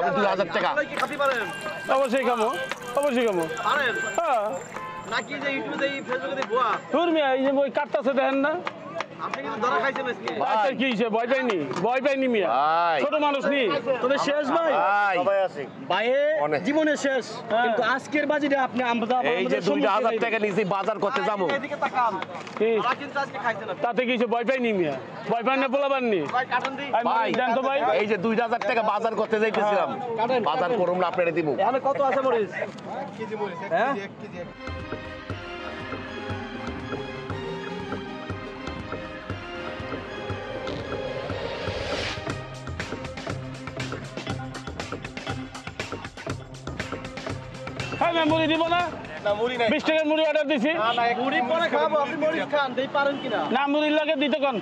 আমি 2000 টাকা অবশ্যই খামো হ্যাঁ নাকি যে ইউটিউবে ফেসবুকে ভুয়া তোর মিয়া এই যে ওই কাটতাছে দেখেন না আপনি কিন্তু ধরা খাইছেন আজকে আচ্ছা কি হইছে ভয় পাইনি মিয়া ছোট মানুষ নি তবে শেষ ভাই সবাই আছে ভাইয়ে জীবনে শেষ কিন্তু আজকের বাজিটা আপনি আমরা এই যে 2000 টাকা নিছি বাজার করতে যাবো এদিকে তাকান কি? ওরা কিন্তু আজকে খাইছে না তাতে কি হইছে ভয় পাইনি মিয়া ভয় পাই না পোলাবান নি ভাই কাটন দি ভাই জান তো ভাই এই যে 2000 টাকা বাজার করতে যাইতেছিলাম বাজার করুম না আপনারে দিব এখানে কত আছে মরিচ হ্যাঁ হ্যাঁ ম্যাম মুড়ি দিব না না মুড়ি নাই 20 টাকার মুড়ি অর্ডার দিছি মুড়ি পরে খাবো আপনি মরিচ খান দেই পারেন কিনা না মুড়ির লাগে দিতে কোন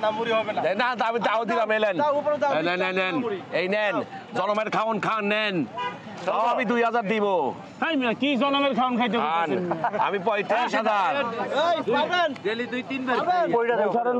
না মুড়ি হবে না না আমি তাও দিলাম এলেন দাও উপরে দাও নেন এই নেন জনমের খাওন খান নেন তাও আমি 2000 দিব হাই মিয়া কি জনমের খাওন খাইতে খান বলতেছেন আমি 35000 এই পাবেন ডেলি 2-3 বার পয়টা দাও ছাড়েন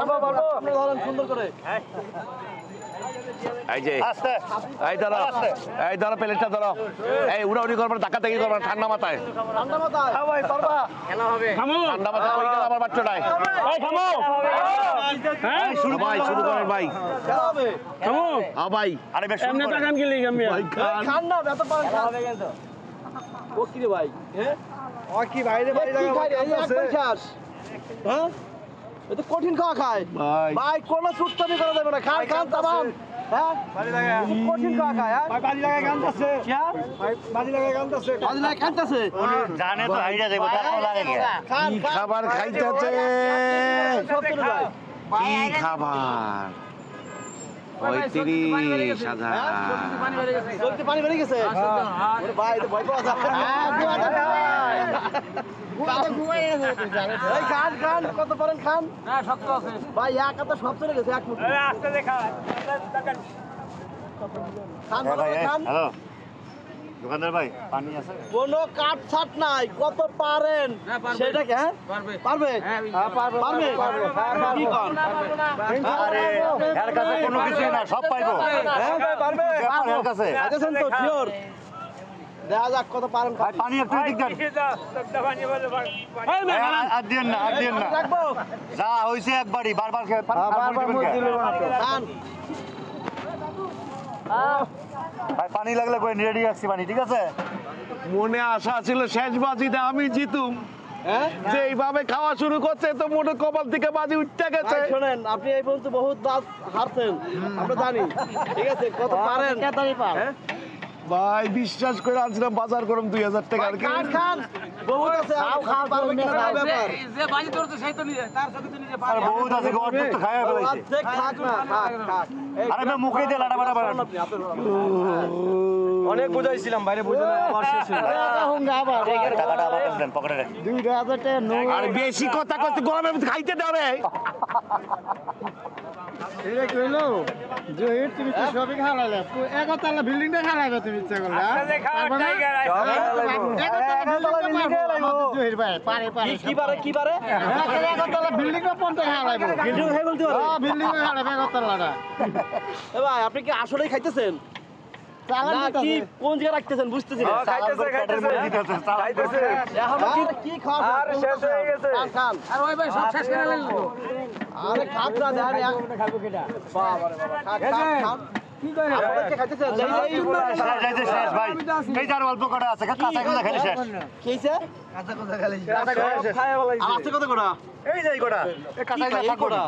তো পারবো আপনি ধরেন সুন্দর করে এই যে এই ধরো প্লেটটা ধরো এই উড়াউড়ি করবার ধাক্কা থেকে করবার ঠান্ডা মাথায় ঠান্ডা মাথায় হ্যাঁ ভাই পারবা খেলা হবে খামো ঠান্ডা মাথায় কই গেল আমার বাচ্চাটাই এই খামো হ্যাঁ ভাই শুরু করেন ভাই খেলা হবে খামো ভাই আরে বেশ এমনি টাকান কি লিগা মিয়া খান না এত পারেন খান হবে কিন্তু ও কি রে ভাই হ্যাঁ ও কি ভাই রে ভাই একবার খাস হ্যাঁ এটা কঠিন খাওয়া খায় ভাই কোনো সুস্তানি করা যাবে না খান তামাম হ্যাঁ বাজি লাগা কঠিন খাওয়া খায় হ্যাঁ ভাই বাজি লাগা গানতাছে কি ভাই বাজি লাগা গানতাছে বাজি লাগা কানতাছে জানে তো হাইরা যাইবো তারপর লাগে খান খাবার খাইতেছে সব চলে যায় কি খাবার 35,000 চলতে পানি বেরিয়ে গেছে ওরে ভাই তো ভয় পাওয়া যায় এই খান কত পারেন খান হ্যাঁ শক্ত আছে ভাই এক হাতে সব চলে গেছে এক মুঠো আস্তে দেখা খান খান হ্যালো দোকানদার ভাই পানি আছে কোনো কাট ছাট নাই কত পারেন সেটা কি হ্যাঁ পারবে কি কর আরে এর কাছে কোনো কিছু না সব পাইবো হ্যাঁ পারবে এর কাছে আছেন তো শিওর দেখা যাক কত পারেন ভাই পানি একটু দিক দেন এই মিয়া আর দিন না রাখবো যা হইছে একবারই বারবার খান ভাই পানি লাগলে কই রেডি আছি পানি ঠিক আছে মনে আশা ছিল শেষ বাজিতে আমি জিতুম হ্যাঁ যে এইভাবে খাওয়া শুরু করছে তো মনে কপাল থেকে বাজি উঠতে গেছে ভাই শোনেন আপনি এই পর্যন্ত বহুত বাস হারছেন আমরা জানি ঠিক আছে কত পারেন হ্যাঁ? ভাই বিশ্বাস করে আনছিলাম বাজার করুম 2000 টাকা আর কি খান বহুত আছে পারবে কিনা তার ব্যাপার আরে বহুত আছে গো অর্ধেক তো খায়া ফেলাইছে অর্ধেক খাক না খাক আরে ভাই মুখে দিয়ে লাড়া বাড়া বাড়া অনেক বুঝাইছিলাম বাইরে বুঝে না আমার শেষ টাকাটা আবার দেন পকেটে রাখি আর বেশি কথা করতে গরমের মধ্যে খাইতে দেবে তুমি তো সবই খাওয়ালে একতলা বিল্ডিংটা খাওয়াবে তুমি ইচ্ছা করলে কি পারে একতলা বিল্ডিংটা পর্যন্ত খাওয়াবে কিন্তু হয়ে বলতে পারে বিল্ডিং খাওয়াবে একতলাটা এ ভাই আপনি কি আসলেই খাইতেছেন না কি কোন জায়গায় রাখতেছেন বুঝতেছি না এখন কি খাওয়া আর শেষ হয়ে গেছে খান আর ওই ভাই সব শেষ করে নিল আরে খাক না দেন খাবো কিটা বাবা রে বাবা খাক কি কই আপনারা খাইতেছেন যাইতে শেষ ভাই এই যার অল্প কটা আছে কাঁচা কাঁচা খেলে শেষ কিছে কাঁচা কাঁচা খেলে শেষ খায় বলাইছে আছে কত কটা এই যাই কটা এই কাঁচা কাঁচা কটা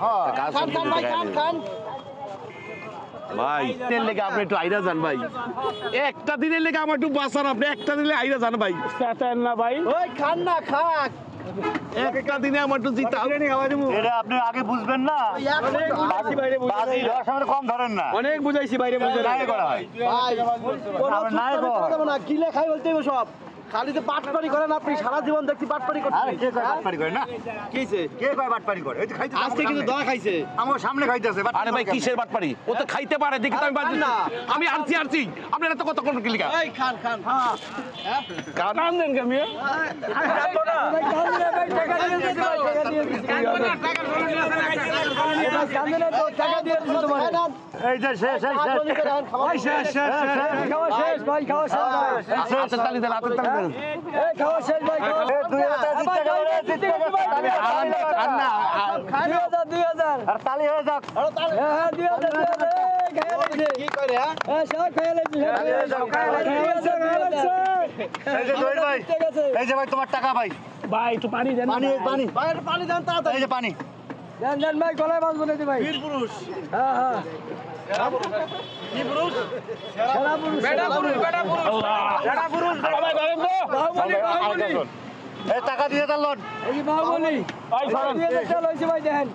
খান ভাই খান ভাই তেল লেগে আপনি একটু আইরা যান ভাই একটা দিনের লেগে আমার একটু বাঁচান আপনি একটা দিনে আইরা যান ভাই না ভাই ওই খান না খাক একটা দিনে আমার একটু জিতা এটা আপনি আগে বুঝবেন না বাজি ধরার সময় কম ধরেন না অনেক বুঝাইছি বাইরে বুঝে নাই করা হয় ভাই আমার নাই গো। না গিলে খাই বলতে হবে সব খালি তো বাটপাড়ি করেন আপনি সারা জীবন দেখছি বাটপাড়ি আরে কে কয় করতে বাটপারি করে না কিছে কে কয় বাটপারি করে এই তো খাইতে আজকে কিন্তু দয়া খাইছে আমার সামনে খাইতেছে আরে ভাই কিসের বাটপারি ও তো খাইতে পারে দেখি তো আমি বাজি না। আমি আনছি আপনারা তো কত কোন কিলিকা এই খান হ্যাঁ কান দেন কে মিয়া টাকা দিয়ে দিছি তোমার এই যে শেষ শেষ হাতের তালি দেন, হাতের তালি দেন। আর না, তালি হয়ে যাক কি করে হ্যাঁ এই যে জহির ভাই এই যে ভাই তোমার টাকা ভাই ভাই একটু পানি দেন পানি পানি বাইরে পানি দেন তাড়াতাড়ি এই যে পানি দেন ভাই গলায় বাঁধবো না ভাই বীর পুরুষ হ্যাঁ হ্যাঁ কি পুরুষ বেটা পুরুষ ভাই ধরেন তো বাহুবলী এই টাকা দিয়ে দেন লোন এই যে বাহুবলী ভাই সরন 2000 টাকা লইছে ভাই দেখেন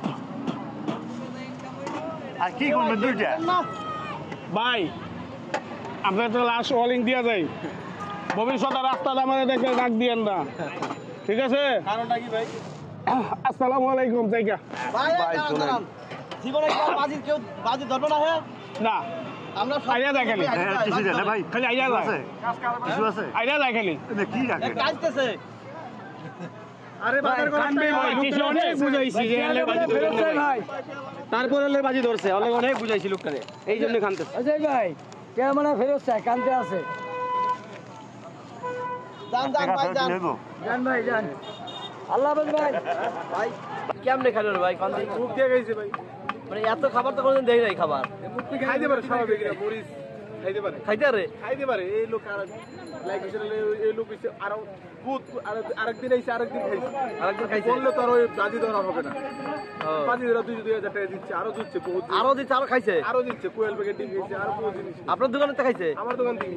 আর কি করবেন দুইটা ভাই আপনার তো লাস্ট ওয়ার্নিং দিয়া যায় ভবিষ্যতে রাস্তাটা মানে দেখে ডাক দিয়েন না ঠিক আছে কারণটা কি ভাই আসসালামু আলাইকুম জায়গা ভাই দাঁড়ান জীবনে কি বাজি কেউ বাজি ধরবে না হ্যাঁ না আমরা আইডিয়া দেখেন কিছু দেন ভাই খালি আইডিয়া আছে দেয় কিছু আছে আইডিয়া দেয় খালি কি রাখে কাজতেছে আরে বাজার করে ভাই কিছু অনেক বুঝাইছি যে এলে বাজি ধরছে ভাই তারপর এলে বাজি ধরছে অনেক বুঝাইছি লোকটারে এই জন্য কানতেছে অজয় ভাই কে মানে ফেরত চায় কানতে আছে যান ভাই যান জান ভাই জান আল্লাহ হাফেজ ভাই ভাই কেমনে খাইলো রে ভাই কান দিয়ে মুখ দিয়ে গেছে ভাই মানে এত খাবার তো কোনোদিন দেই নাই খাবার খাইতে পারে স্বাভাবিক এটা মরিচ খাইতে পারে খাইতে রে খাইতে পারে এই লোক আর লাইক এই লোক হইছে আরো বহুত আরেকদিন আইছে আরেকদিন খাইছে আরেকদিন খাইছে বললে তো আর ওই বাজি ধরা হবে না বাজি ধরা 2000 টাকা দিচ্ছে আরো দিচ্ছে বহুত আরো দিচ্ছে আরো খাইছে আরো দিচ্ছে কোয়েল প্যাকেট ডিম খাইছে আরো বহুত জিনিস আপনার দোকানে তো খাইছে আমার দোকান থেকে